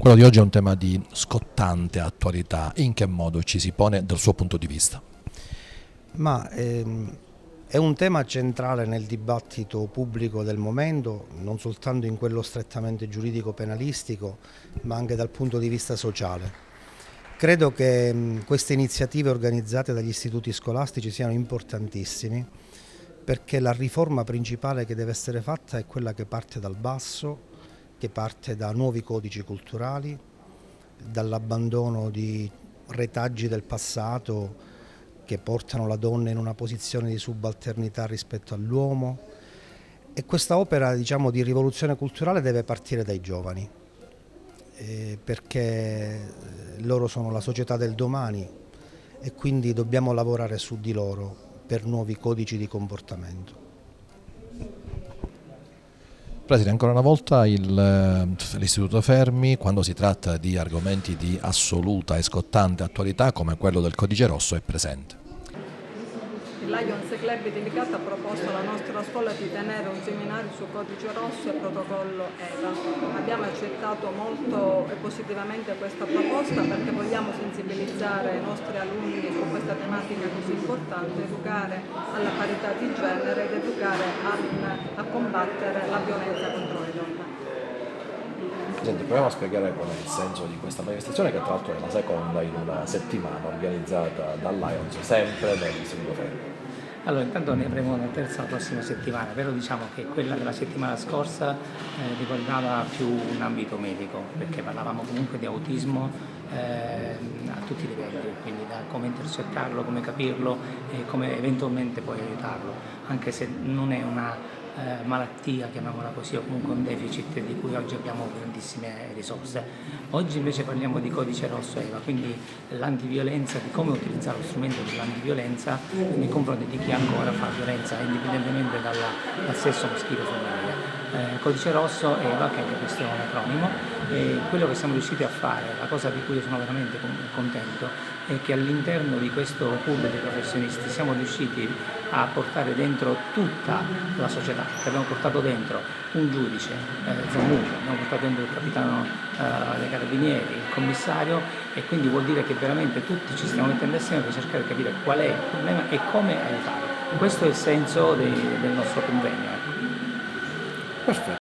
Quello di oggi è un tema di scottante attualità. In che modo ci si pone dal suo punto di vista? È un tema centrale nel dibattito pubblico del momento, non soltanto in quello strettamente giuridico-penalistico, ma anche dal punto di vista sociale. Credo che queste iniziative organizzate dagli istituti scolastici siano importantissime perché la riforma principale che deve essere fatta è quella che parte dal basso, che parte da nuovi codici culturali, dall'abbandono di retaggi del passato che portano la donna in una posizione di subalternità rispetto all'uomo, e questa opera, diciamo, di rivoluzione culturale deve partire dai giovani, perché loro sono la società del domani e quindi dobbiamo lavorare su di loro per nuovi codici di comportamento. Presidente, ancora una volta l'Istituto Fermi, quando si tratta di argomenti di assoluta e scottante attualità come quello del Codice Rosso, è presente. Il Lions Club di Licata ha proposto alla nostra scuola di tenere un seminario su Codice Rosso e Protocollo EVA. Abbiamo accettato molto e positivamente questa proposta perché vogliamo sensibilizzare i nostri alunni su questa tematica così importante, educare alla parità di genere ed educare a combattere la violenza contro le donne. Senti, proviamo a spiegare qual è il senso di questa manifestazione, che tra l'altro è la seconda in una settimana organizzata dal Lions, sempre dall'Istituto Fermi. Allora, intanto ne avremo una terza la prossima settimana, però diciamo che quella della settimana scorsa riguardava più un ambito medico, perché parlavamo comunque di autismo a tutti i livelli, quindi da come intercettarlo, come capirlo e come eventualmente poi aiutarlo, anche se non è una malattia, chiamiamola così, o comunque un deficit di cui oggi abbiamo grandissime risorse. Oggi invece parliamo di Codice Rosso EVA, quindi l'antiviolenza, di come utilizzare lo strumento dell'antiviolenza nei confronti di chi ancora fa violenza, indipendentemente dal sesso maschile o femminile. Codice Rosso EVA, che anche questo è un acronimo, e quello che siamo riusciti a fare, la cosa di cui io sono veramente contento, è che all'interno di questo pool di professionisti siamo riusciti a portare dentro tutta la società, che abbiamo portato dentro un giudice, Zammuto, abbiamo portato dentro il capitano dei carabinieri, il commissario, e quindi vuol dire che veramente tutti ci stiamo mettendo assieme per cercare di capire qual è il problema e come aiutare. Questo è il senso del nostro convegno. Perfetto.